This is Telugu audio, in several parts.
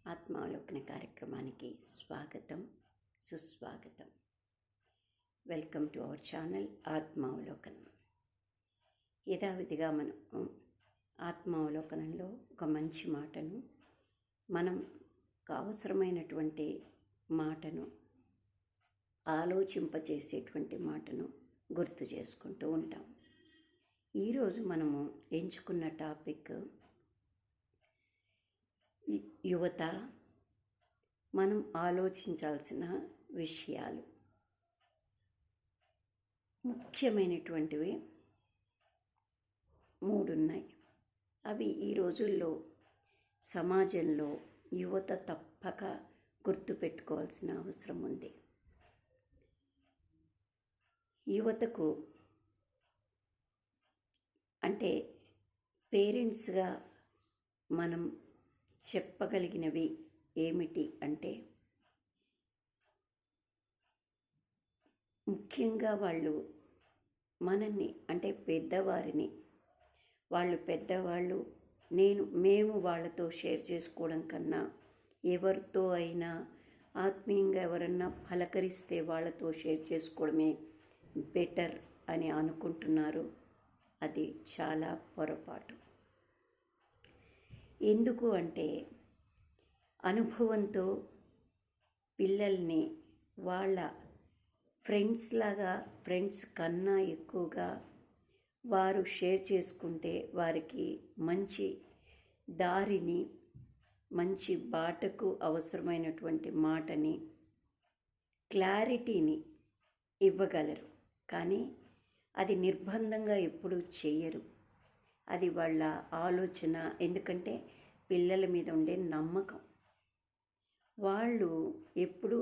ఆత్మావలోకన కార్యక్రమానికి స్వాగతం, సుస్వాగతం. Welcome to our channel Atmavalokanam. యథావిధిగా మనం ఆత్మావలోకనంలో ఒక మంచి మాటను, అవసరమైనటువంటి మాటను, ఆలోచింపచేసేటువంటి మాటను గుర్తు చేసుకుంటూ ఉంటాం. ఈరోజు మనము ఎంచుకున్న టాపిక్ యువత మనం ఆలోచించాల్సిన విషయాలు. ముఖ్యమైనటువంటివి 3 ఉన్నాయి. అవి ఈ రోజుల్లో సమాజంలో యువత తప్పక గుర్తుపెట్టుకోవాల్సిన అవసరం ఉంది. యువతకు అంటే పేరెంట్స్గా మనం చెప్పగలిగినవి ఏమిటి అంటే, ముఖ్యంగా వాళ్ళు మనల్ని అంటే పెద్దవారిని, పెద్దవాళ్ళు మేము వాళ్ళతో షేర్ చేసుకోవడం కన్నా ఎవరితో అయినా ఆత్మీయంగా ఎవరన్నా పలకరిస్తే వాళ్ళతో షేర్ చేసుకోవడమే బెటర్ అని అనుకుంటున్నారు. అది చాలా పొరపాటు. ఎందుకు అంటే, అనుభవంతో పిల్లల్ని వాళ్ళ ఫ్రెండ్స్ కన్నా ఎక్కువగా వారు షేర్ చేసుకుంటే వారికి మంచి దారిని, మంచి బాటకు అవసరమైనటువంటి మాటని, క్లారిటీని ఇవ్వగలరు. కానీ అది నిర్బంధంగా ఎప్పుడూ చెయ్యరు. అది వాళ్ళ ఆలోచన. ఎందుకంటే పిల్లల మీద ఉండే నమ్మకం. వాళ్ళు ఎప్పుడు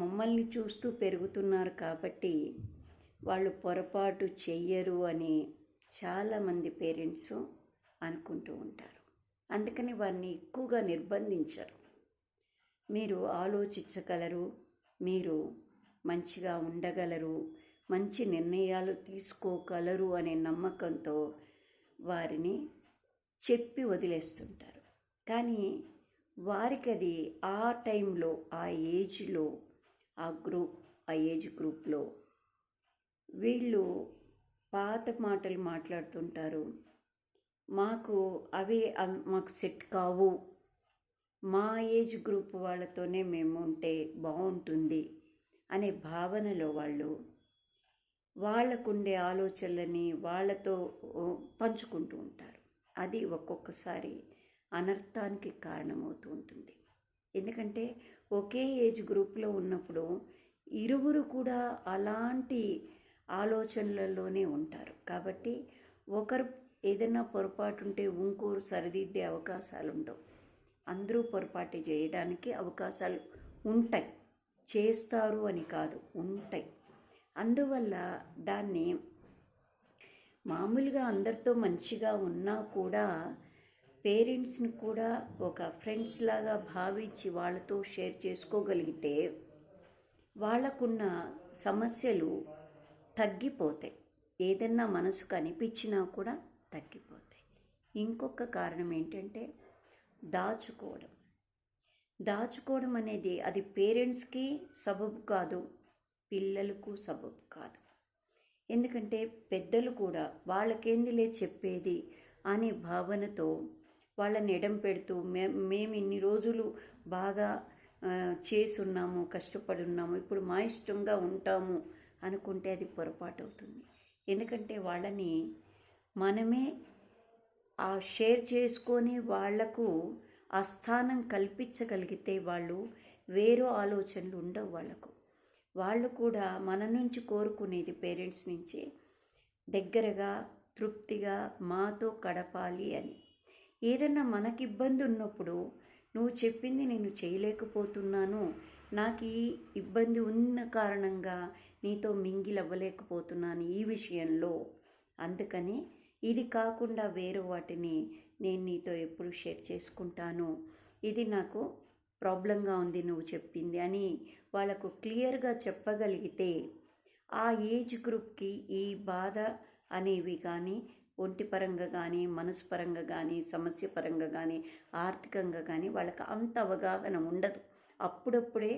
మమ్మల్ని చూస్తూ పెరుగుతున్నారు కాబట్టి వాళ్ళు పొరపాటు చెయ్యరు అని చాలామంది పేరెంట్స్ అనుకుంటూ ఉంటారు. అందుకని వారిని ఎక్కువగా నిర్బంధించరు. మీరు ఆలోచించగలరు, మీరు మంచిగా ఉండగలరు, మంచి నిర్ణయాలు తీసుకోగలరు అనే నమ్మకంతో వారిని చెప్పి వదిలేస్తుంటారు. కానీ వారికి అది ఆ టైంలో, ఆ ఏజ్లో, ఆ ఏజ్ గ్రూప్లో వీళ్ళు పాత మాటలు మాట్లాడుతుంటారు. మాకు సెట్ కావు, మా ఏజ్ గ్రూప్ వాళ్ళతోనే మేము ఉంటే బాగుంటుంది అనే భావనలో వాళ్ళకుండే ఆలోచనలని వాళ్ళతో పంచుకుంటూ ఉంటారు. అది ఒక్కొక్కసారి అనర్థానికి కారణమవుతూ ఉంటుంది. ఎందుకంటే ఒకే ఏజ్ గ్రూప్లో ఉన్నప్పుడు ఇరువురు కూడా అలాంటి ఆలోచనలలోనే ఉంటారు. కాబట్టి ఒకరు ఏదైనా పొరపాటు ఉంటే ఇంకోరు సరిదిద్దే అవకాశాలు ఉండవు. అందరూ పొరపాటు చేయడానికి అవకాశాలు ఉంటాయి. చేస్తారు అని కాదు, ఉంటాయి. అందువల్ల దాన్ని మామూలుగా అందరితో మంచిగా ఉన్నా కూడా పేరెంట్స్ని కూడా ఒక ఫ్రెండ్స్ లాగా భావించి వాళ్ళతో షేర్ చేసుకోగలిగితే వాళ్ళకున్న సమస్యలు తగ్గిపోతాయి. ఏదన్నా మనసుకు అనిపించినా కూడా తగ్గిపోతాయి. ఇంకొక కారణం ఏంటంటే దాచుకోవడం అనేది అది పేరెంట్స్కి సబబు కాదు, పిల్లలకు సబబు కాదు. ఎందుకంటే పెద్దలు కూడా వాళ్ళకేందిలే చెప్పేది అనే భావనతో వాళ్ళని ఎడం పెడుతూ మేము ఇన్ని రోజులు బాగా చేసున్నాము, కష్టపడున్నాము, ఇప్పుడు మా ఇష్టంగా ఉంటాము అనుకుంటే అది పొరపాటు అవుతుంది. ఎందుకంటే వాళ్ళని మనమే షేర్ చేసుకొని వాళ్లకు ఆ స్థానం కల్పించగలిగితే వాళ్ళు వేరే ఆలోచనలు ఉండవు. వాళ్ళు కూడా మన నుంచి కోరుకునేది పేరెంట్స్ నుంచి దగ్గరగా, తృప్తిగా మాతో గడపాలి అని. ఏదన్నా మనకి ఇబ్బంది ఉన్నప్పుడు నువ్వు చెప్పింది నేను చేయలేకపోతున్నాను, నాకు ఈ ఇబ్బంది ఉన్న కారణంగా నీతో మింగిల్ అవ్వలేకపోతున్నాను ఈ విషయంలో, అందుకని ఇది కాకుండా వేరే వాటిని నేను నీతో ఎప్పుడు షేర్ చేసుకుంటాను, ఇది నాకు ప్రాబ్లంగా ఉంది నువ్వు చెప్పింది అని వాళ్ళకు క్లియర్గా చెప్పగలిగితే ఆ ఏజ్ గ్రూప్కి ఈ బాధ అనేవి కానీ ఒంటి పరంగా కానీ, మనసు పరంగా కానీ, సమస్య పరంగా కానీ, ఆర్థికంగా కానీ వాళ్ళకి అంత అవగాహన ఉండదు. అప్పుడప్పుడే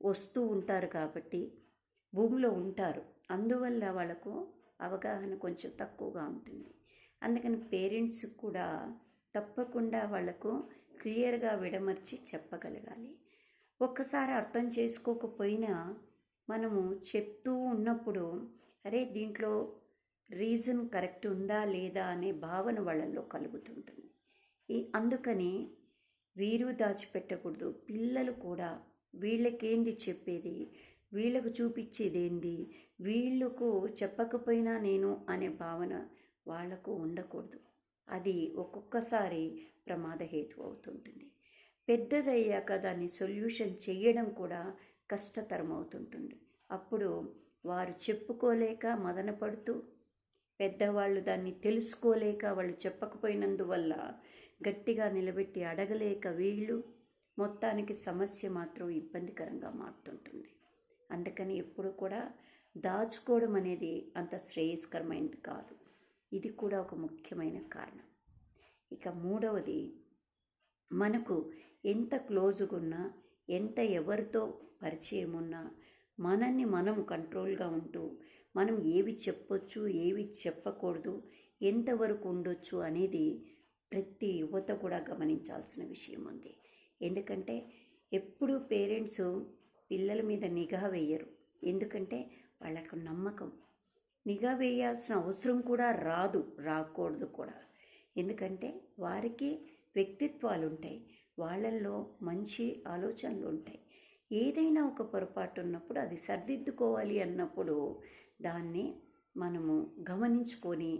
వస్తూ ఉంటారు కాబట్టి భూమిలో ఉంటారు. అందువల్ల వాళ్ళకు అవగాహన కొంచెం తక్కువగా ఉంటుంది. అందుకని పేరెంట్స్ కూడా తప్పకుండా వాళ్ళకు క్లియర్గా విడమర్చి చెప్పగలగాలి. ఒక్కసారి అర్థం చేసుకోకపోయినా మనము చెప్తూ ఉన్నప్పుడు అరే దీంట్లో రీజన్ కరెక్ట్ ఉందా లేదా అనే భావన వాళ్ళల్లో కలుగుతుంటుంది. అందుకని వీరు దాచిపెట్టకూడదు. పిల్లలు కూడా వీళ్ళకేంది చెప్పేది, వీళ్ళకు చూపించేది ఏంది, వీళ్ళకు చెప్పకపోయినా నేను అనే భావన వాళ్లకు ఉండకూడదు. అది ఒక్కొక్కసారి ప్రమాదహేతు అవుతుంటుంది. పెద్దదయ్యాక దాన్ని సొల్యూషన్ చేయడం కూడా కష్టతరం అవుతుంటుంది. అప్పుడు వారు చెప్పుకోలేక మదనపడుతూ, పెద్దవాళ్ళు దాన్ని తెలుసుకోలేక వాళ్ళు చెప్పకపోయినందువల్ల గట్టిగా నిలబెట్టి అడగలేక వీళ్ళు మొత్తానికి సమస్య మాత్రం ఇబ్బందికరంగా మారుతుంటుంది. అందుకని ఎప్పుడు కూడా దాచుకోవడం అనేది అంత శ్రేయస్కరమైనది కాదు. ఇది కూడా ఒక ముఖ్యమైన కారణం. ఇక మూడవది, మనకు ఎంత క్లోజ్గా ఉన్నా, ఎంత ఎవరితో పరిచయం ఉన్నా, మనల్ని మనం కంట్రోల్గా ఉంటూ మనం ఏవి చెప్పొచ్చు, ఏవి చెప్పకూడదు, ఎంతవరకు ఉండొచ్చు అనేది ప్రతి యువత కూడా గమనించాల్సిన విషయం ఉంది. ఎందుకంటే ఎప్పుడూ పేరెంట్స్ పిల్లల మీద నిఘా వేయరు. ఎందుకంటే వాళ్ళకు నమ్మకం. నిఘా వేయాల్సిన అవసరం కూడా రాకూడదు కూడా. ఎందుకంటే వారికి వ్యక్తిత్వాలు ఉంటాయి, వాళ్ళల్లో మంచి ఆలోచనలు ఉంటాయి. ఏదైనా ఒక పొరపాటు ఉన్నప్పుడు అది సరిదిద్దుకోవాలి అన్నప్పుడు దాన్ని మనము గమనించుకొని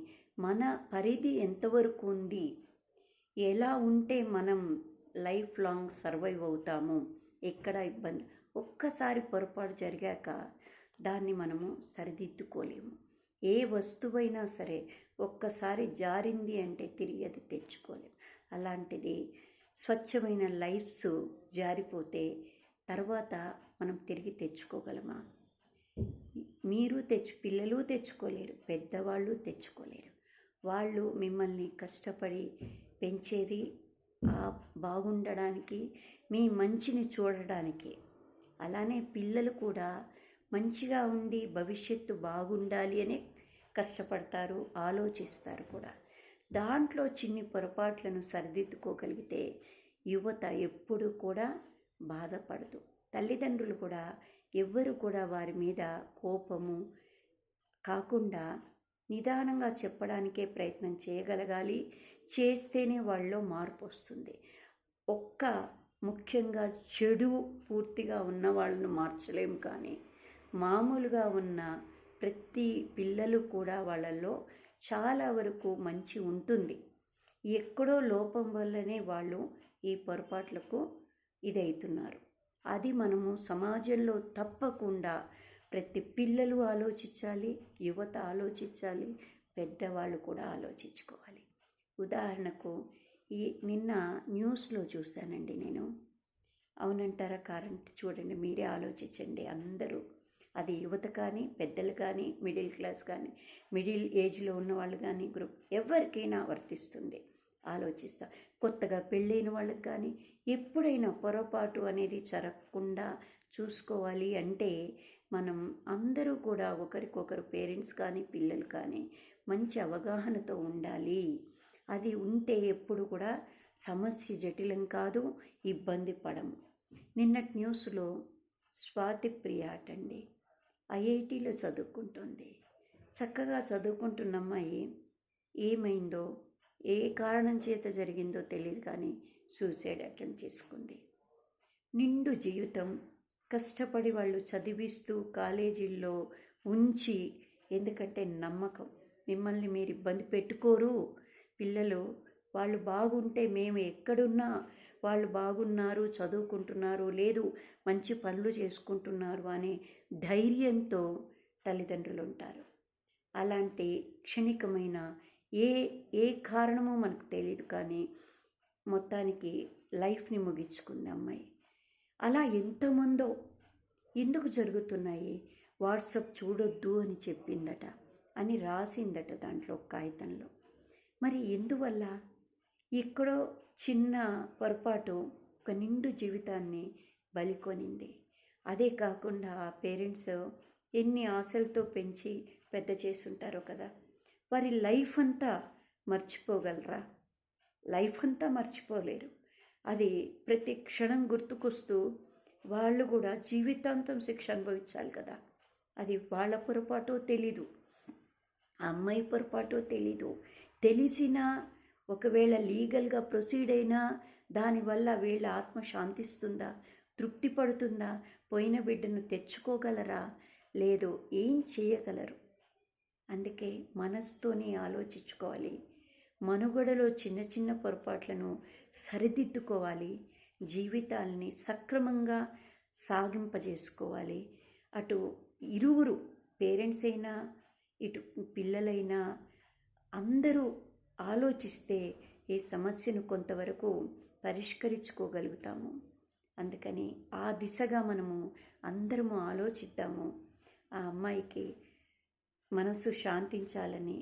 మన పరిధి ఎంతవరకు ఉంది, ఎలా ఉంటే మనం లైఫ్ లాంగ్ సర్వైవ్ అవుతాము, ఎక్కడ ఇబ్బంది, ఒక్కసారి పొరపాటు జరిగాక దాన్ని మనము సరిదిద్దుకోలేము. ఏ వస్తువైనా సరే ఒక్కసారి జారింది అంటే తిరిగి అది తెచ్చుకోలేము. అలాంటిది స్వచ్ఛమైన లైఫ్స్ జారిపోతే తర్వాత మనం తిరిగి తెచ్చుకోగలమా? మీరు పిల్లలు తెచ్చుకోలేరు, పెద్దవాళ్ళు తెచ్చుకోలేరు. వాళ్ళు మిమ్మల్ని కష్టపడి పెంచేది బాగుండడానికి, మీ మంచిని చూడడానికి. అలానే పిల్లలు కూడా మంచిగా ఉండి భవిష్యత్తు బాగుండాలి అని కష్టపడతారు, ఆలోచిస్తారు కూడా. దాంట్లో చిన్ని పొరపాట్లను సరిదిద్దుకోగలిగితే యువత ఎప్పుడూ కూడా బాధపడదు. తల్లిదండ్రులు కూడా ఎవ్వరు కూడా వారి మీద కోపము కాకుండా నిదానంగా చెప్పడానికే ప్రయత్నం చేయగలగాలి. చేస్తేనే వాళ్ళలో మార్పు వస్తుంది. ముఖ్యంగా చెడు పూర్తిగా ఉన్న వాళ్ళను మార్చలేము, కానీ మామూలుగా ఉన్న ప్రతి పిల్లలు కూడా వాళ్ళల్లో చాలా వరకు మంచి ఉంటుంది. ఎక్కడో లోపం వల్లనే వాళ్ళు ఈ పొరపాట్లకు ఇదవుతున్నారు. అది మనము సమాజంలో తప్పకుండా ప్రతి పిల్లలు ఆలోచించాలి, యువత ఆలోచించాలి, పెద్దవాళ్ళు కూడా ఆలోచించుకోవాలి. ఉదాహరణకు నిన్న న్యూస్లో చూశానండి నేను. అవునంటారా కరెంట్? చూడండి, మీరే ఆలోచించండి అందరూ. అది యువత కానీ, పెద్దలు కానీ, మిడిల్ క్లాస్ కానీ, మిడిల్ ఏజ్లో ఉన్నవాళ్ళు కానీ, గ్రూప్ ఎవరికైనా వర్తిస్తుంది. ఆలోచిస్తా. కొత్తగా పెళ్ళైన వాళ్ళకి కానీ ఎప్పుడైనా పొరపాటు అనేది జరగకుండా చూసుకోవాలి అంటే మనం అందరూ కూడా ఒకరికొకరు, పేరెంట్స్ కానీ పిల్లలు కానీ మంచి అవగాహనతో ఉండాలి. అది ఉంటే ఎప్పుడు కూడా సమస్య జటిలం కాదు, ఇబ్బంది పడము. నిన్నటి న్యూస్లో స్వాతి ప్రియ అటండి, ఐఐటీలో చదువుకుంటుంది. చక్కగా చదువుకుంటున్న అమ్మాయి ఏమైందో, ఏ కారణం చేత జరిగిందో తెలియదు కానీ సూసైడ్ అటెంప్ట్ చేసుకుంది. నిండు జీవితం కష్టపడి వాళ్ళు చదివిస్తూ కాలేజీల్లో ఉంచి, ఎందుకంటే నమ్మకం, మిమ్మల్ని మీరు ఇబ్బంది పెట్టుకోరు, పిల్లలు వాళ్ళు బాగుంటే మేము ఎక్కడున్నా వాళ్ళు బాగున్నారు, చదువుకుంటున్నారు, లేదు మంచి పనులు చేసుకుంటున్నారు అనే ధైర్యంతో తల్లిదండ్రులు ఉంటారు. అలాంటి క్షణికమైన ఏ కారణమో మనకు తెలియదు, కానీ మొత్తానికి లైఫ్ని ముగించుకుంది అమ్మాయి. అలా ఎంతమందో ఎందుకు జరుగుతున్నాయి? వాట్సాప్ చూడొద్దు అని చెప్పిందట, అని రాసిందట దాంట్లో కాగితంలో. మరి ఎందువల్ల? ఎక్కడో చిన్న పొరపాటు ఒక నిండు జీవితాన్ని బలికొనింది. అదే కాకుండా ఆ పేరెంట్స్ ఎన్ని ఆశలతో పెంచి పెద్ద చేసుంటారో కదా, వారి లైఫ్ అంతా మర్చిపోగలరా? లైఫ్ అంతా మర్చిపోలేరు. అది ప్రతి క్షణం గుర్తుకొస్తూ వాళ్ళు కూడా జీవితాంతం శిక్ష అనుభవించాలి కదా. అది వాళ్ళ పొరపాటో తెలీదు, ఆ అమ్మాయి పొరపాటో తెలీదు. తెలిసినా ఒకవేళ లీగల్గా ప్రొసీడ్ అయినా దానివల్ల వీళ్ళ ఆత్మ శాంతిస్తుందా, తృప్తి పడుతుందా, పోయిన బిడ్డను తెచ్చుకోగలరా? లేదు, ఏం చేయగలరు? అందుకే మనసుతోనే ఆలోచించుకోవాలి. మనుగడలో చిన్న చిన్న పొరపాట్లను సరిదిద్దుకోవాలి. జీవితాల్ని సక్రమంగా సాగింపజేసుకోవాలి. అటు ఇరువురు, పేరెంట్స్ అయినా ఇటు పిల్లలైనా అందరూ ఆలోచిస్తే ఈ సమస్యను కొంతవరకు పరిష్కరించుకోగలుగుతాము. అందుకని ఆ దిశగా మనము అందరము ఆలోచిద్దాము. ఆ అమ్మాయికి మనసు శాంతించాలని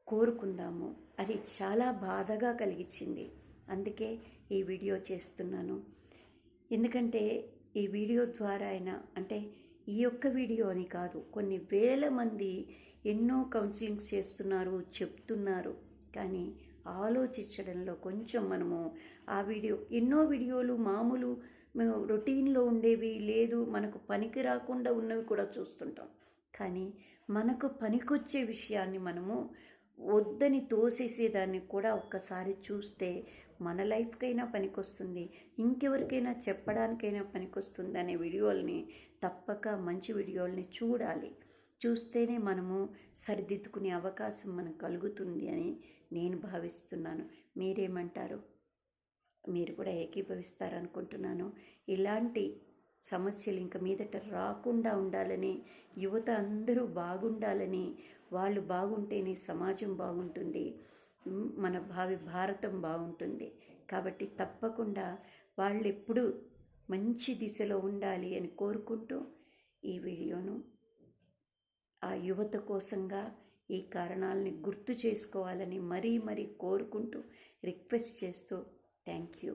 కోరుకుందాము. అది చాలా బాధగా కలిగించింది, అందుకే ఈ వీడియో చేస్తున్నాను. ఎందుకంటే ఈ వీడియో ద్వారా అయినా, అంటే ఈ ఒక్క వీడియో అని కాదు, కొన్ని వేల మంది ఎన్నో కౌన్సిలింగ్స్ చేస్తున్నారు, చెప్తున్నారు. కానీ ఆలోచించడంలో కొంచెం మనము ఆ ఎన్నో వీడియోలు మామూలు రొటీన్లో ఉండేవి లేదు, మనకు పనికి రాకుండా ఉన్నవి కూడా చూస్తుంటాం. కానీ మనకు పనికొచ్చే విషయాన్ని మనము వద్దని తోసేసేదాన్ని కూడా ఒక్కసారి చూస్తే మన లైఫ్కైనా పనికొస్తుంది, ఇంకెవరికైనా చెప్పడానికైనా పనికొస్తుంది అనే వీడియోల్ని తప్పక మంచి వీడియోల్ని చూడాలి. చూస్తేనే మనము సరిదిద్దుకునే అవకాశం మనకు కలుగుతుంది అని నేను భావిస్తున్నాను. మీరేమంటారు? మీరు కూడా ఏకీభవిస్తారనుకుంటున్నాను. ఇలాంటి సమస్యలు ఇంక మీదట రాకుండా ఉండాలని, యువత అందరూ బాగుండాలని, వాళ్ళు బాగుంటేనే సమాజం బాగుంటుంది, మన భారతం బాగుంటుంది. కాబట్టి తప్పకుండా వాళ్ళు ఎప్పుడూ మంచి దిశలో ఉండాలి అని కోరుకుంటూ ఈ వీడియోను ఆ యువత కోసంగా ఈ కారణాలని గుర్తు చేసుకోవాలని మరీ కోరుకుంటూ రిక్వెస్ట్ చేస్తూ థ్యాంక్ యూ.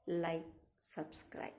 Like, subscribe.